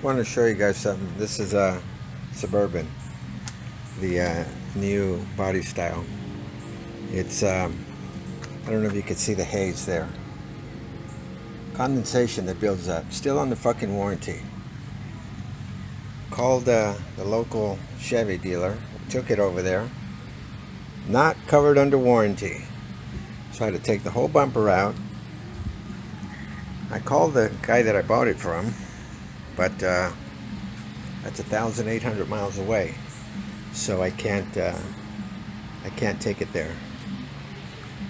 Want to show you guys something. This is a Suburban, the new body style. It's I don't know if you can see the haze there. Condensation that builds up. Still under fucking warranty. Called the local Chevy dealer. Took it over there. Not covered under warranty. So I had to take the whole bumper out. I called the guy that I bought it from, but that's 1,800 miles away, so I can't take it there.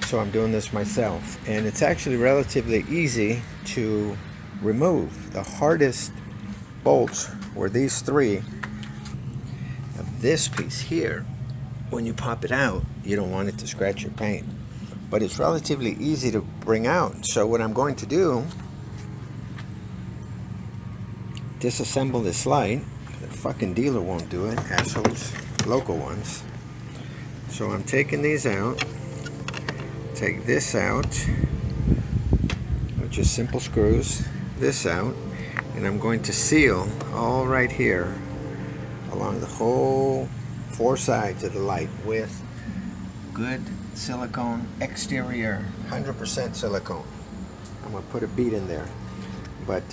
So I'm doing this myself, and it's actually relatively easy to remove. The hardest bolts were these three of this piece here. When you pop it out, you don't want it to scratch your paint, but it's relatively easy to bring out. So what I'm going to do, disassemble this light. The fucking dealer won't do it, assholes, local ones. So I'm taking these out. Take this out, which is simple screws. This out, and I'm going to seal all right here along the whole four sides of the light with good silicone exterior, 100% silicone. I'm going to put a bead in there. But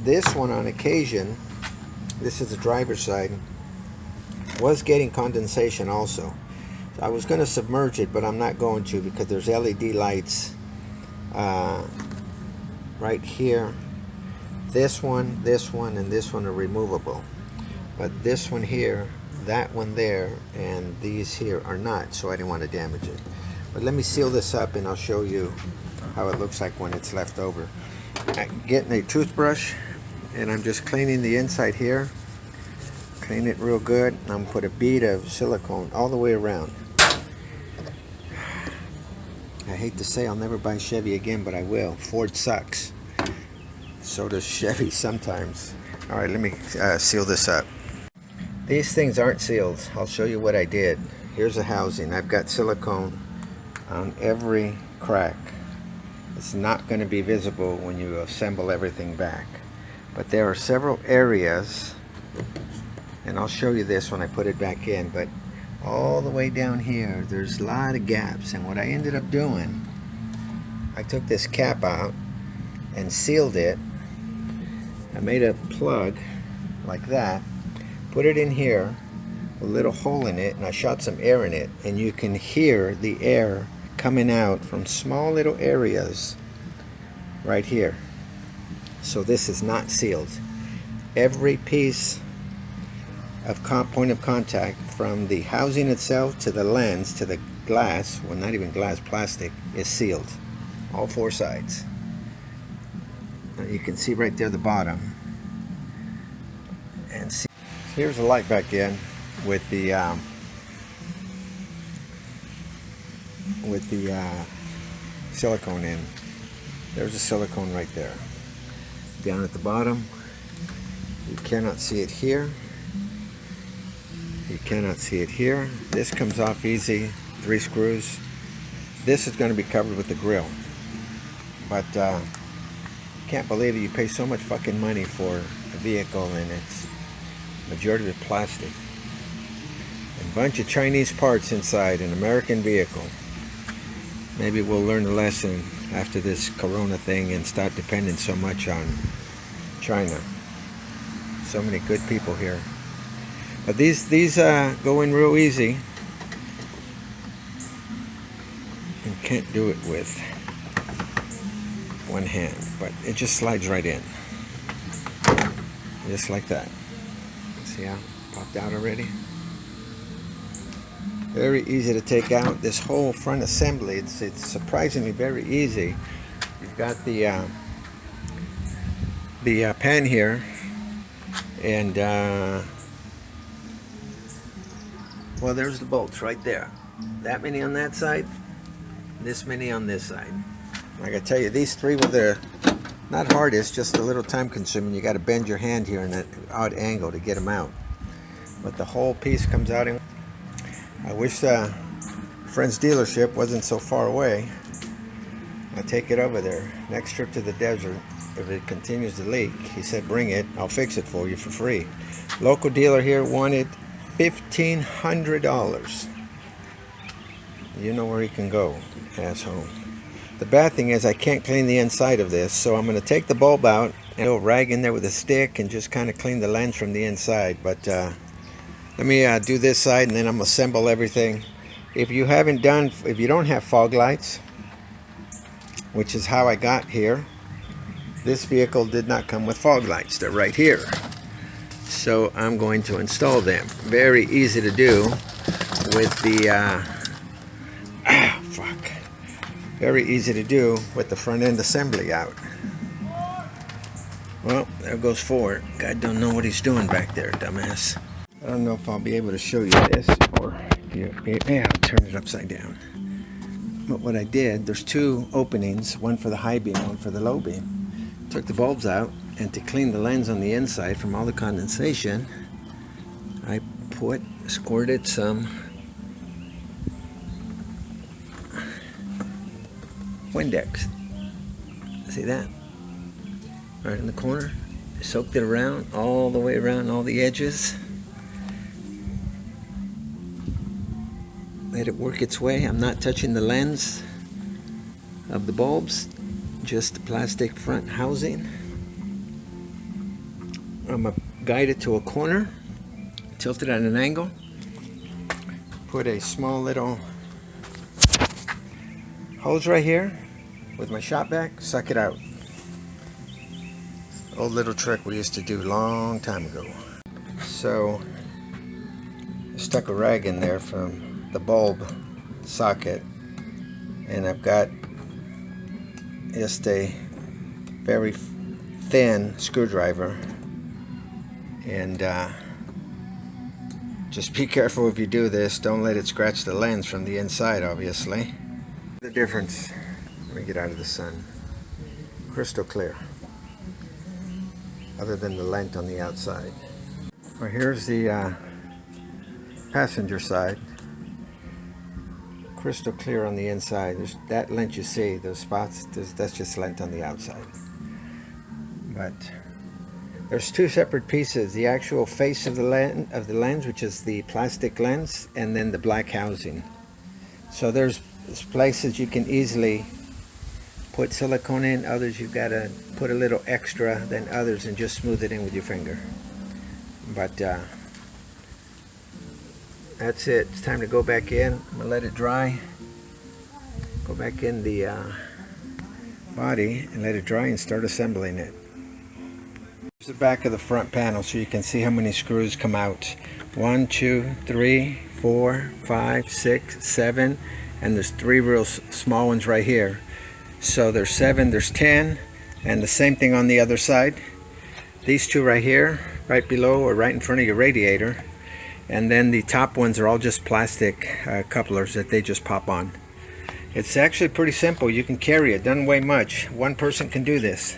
this one, on occasion, this is the driver's side, was getting condensation also. So I was going to submerge it, but I'm not going to, because there's LED lights right here. This one, and this one are removable. But this one here, that one there, and these here are not, so I didn't want to damage it. But let me seal this up, and I'll show you how it looks like when it's left over. I'm getting a toothbrush, and I'm just cleaning the inside here. Clean it real good. I'm going to put a bead of silicone all the way around. I hate to say I'll never buy Chevy again, but I will. Ford sucks. So does Chevy sometimes. Alright, let me seal this up. These things aren't sealed. I'll show you what I did. Here's the housing. I've got silicone on every crack. It's not going to be visible when you assemble everything back. But there are several areas, and I'll show you this when I put it back in, but all the way down here, there's a lot of gaps. And what I ended up doing, I took this cap out and sealed it. I made a plug like that, put it in here, a little hole in it, and I shot some air in it, and you can hear the air coming out from small little areas right here. So this is not sealed. Every piece of point of contact, from the housing itself to the lens to the glass, well, not even glass, plastic, is sealed. All four sides. Now you can see right there the bottom. And see, here's the light back in with the silicone in. There's the silicone right there. Down at the bottom, you cannot see it here. You cannot see it here. This comes off easy, 3 screws. This is going to be covered with the grill. But can't believe it, you pay so much fucking money for a vehicle and it's majority of it plastic. A bunch of Chinese parts inside an American vehicle. Maybe we'll learn a lesson after this corona thing and stop depending so much on China. So many good people here. But these go in real easy. And can't do it with one hand, but it just slides right in. Just like that. See how it popped out already? Very easy to take out. This whole front assembly, it's surprisingly very easy. You've got the pan here, and well, there's the bolts right there. That many on that side, this many on this side. Like I tell you, these three were the not hardest, just a little time consuming. You got to bend your hand here in an odd angle to get them out. But the whole piece comes out in. I wish friend's dealership wasn't so far away. I take it over there. Next trip to the desert, if it continues to leak, he said, bring it. I'll fix it for you for free. Local dealer here wanted $1,500. You know where he can go, asshole. The bad thing is I can't clean the inside of this, so I'm going to take the bulb out and go rag in there with a stick and just kind of clean the lens from the inside. But let me do this side, and then I'm going to assemble everything. If you don't have fog lights, which is how I got here, this vehicle did not come with fog lights. They're right here. So I'm going to install them. Very easy to do with the very easy to do with the front end assembly out. Well, there goes Ford. God don't know what he's doing back there, dumbass. I don't know if I'll be able to show you this, or yeah, I'll turn it upside down. But what I did, there's two openings, one for the high beam, one for the low beam. Took the bulbs out, and to clean the lens on the inside from all the condensation, I squirted some Windex. See that? Right in the corner. I soaked it around, all the way around all the edges. Let it work its way. I'm not touching the lens of the bulbs, just the plastic front housing. I'm going to guide it to a corner, tilt it at an angle, put a small little hose right here with my shop vac, suck it out. Old little trick we used to do a long time ago. So I stuck a rag in there from the bulb socket, and I've got just a very thin screwdriver, and just be careful if you do this. Don't let it scratch the lens from the inside, obviously. The difference, let me get out of the sun, crystal clear, other than the lint on the outside. Well, here's the passenger side, crystal clear on the inside. There's that lint you see, those spots, that's just lint on the outside. But there's two separate pieces, the actual face of the lens, which is the plastic lens, and then the black housing. So there's places you can easily put silicone in, others you've got to put a little extra than others and just smooth it in with your finger. But that's it. It's time to go back in. I'm going to let it dry. Go back in the body and let it dry and start assembling it. Here's the back of the front panel so you can see how many screws come out. 1, 2, 3, 4, 5, 6, 7, and there's 3 real small ones right here. So there's 7, there's 10, and the same thing on the other side. These 2 right here, right below or right in front of your radiator, and then the top ones are all just plastic couplers that they just pop on. It's actually pretty simple. You can carry it, doesn't weigh much. One person can do this.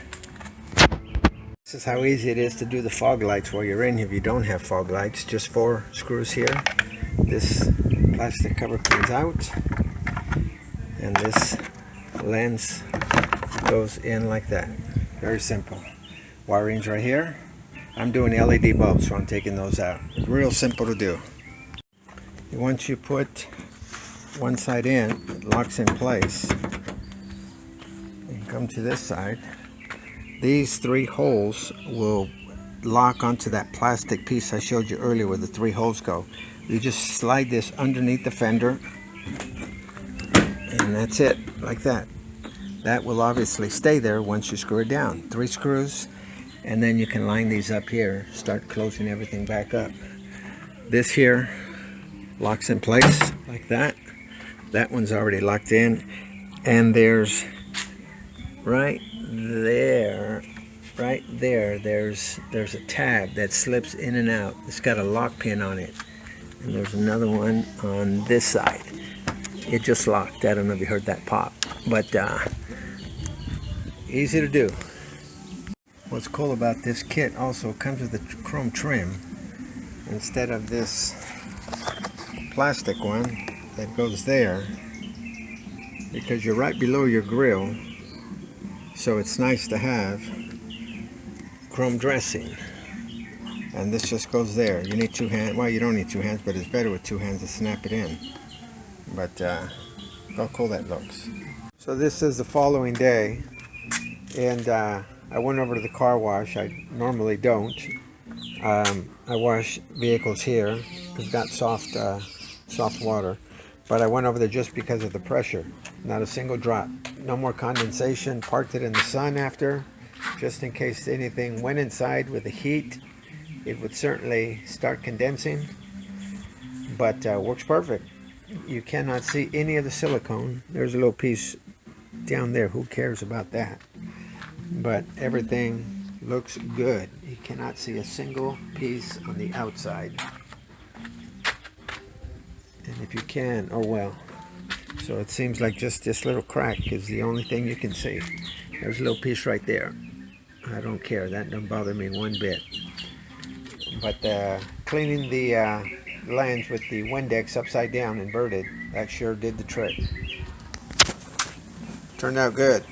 This is how easy it is to do the fog lights while you're in. If you don't have fog lights, just 4 screws here. This plastic cover comes out, and this lens goes in like that. Very simple. Wiring's right here. I'm doing LED bulbs, so I'm taking those out. Real simple to do. Once you put one side in, it locks in place. You can come to this side. These 3 holes will lock onto that plastic piece I showed you earlier where the 3 holes go. You just slide this underneath the fender, and that's it, like that. That will obviously stay there once you screw it down. 3 screws, and then you can line these up here, start closing everything back up. This here locks in place like that. That one's already locked in, and there's right there, there's a tab that slips in and out. It's got a lock pin on it, and there's another one on this side. It just locked. I don't know if you heard that pop, but easy to do. What's cool about this kit also comes with a chrome trim instead of this plastic one that goes there. because you're right below your grill, so it's nice to have chrome dressing. And this just goes there. You need 2 hands. Well, you don't need 2 hands, but it's better with 2 hands to snap it in. But look how cool that looks. So this is the following day, and I went over to the car wash. I normally don't. I wash vehicles here. It's got soft water, but I went over there just because of the pressure. Not a single drop. No more condensation. Parked it in the sun after, just in case anything went inside with the heat. It would certainly start condensing, but works perfect. You cannot see any of the silicone. There's a little piece down there. Who cares about that? But everything looks good. You cannot see a single piece on the outside. And if you can, oh well. So it seems like just this little crack is the only thing you can see. There's a little piece right there. I don't care. That doesn't bother me one bit. But cleaning the lens with the Windex upside down inverted, that sure did the trick. Turned out good.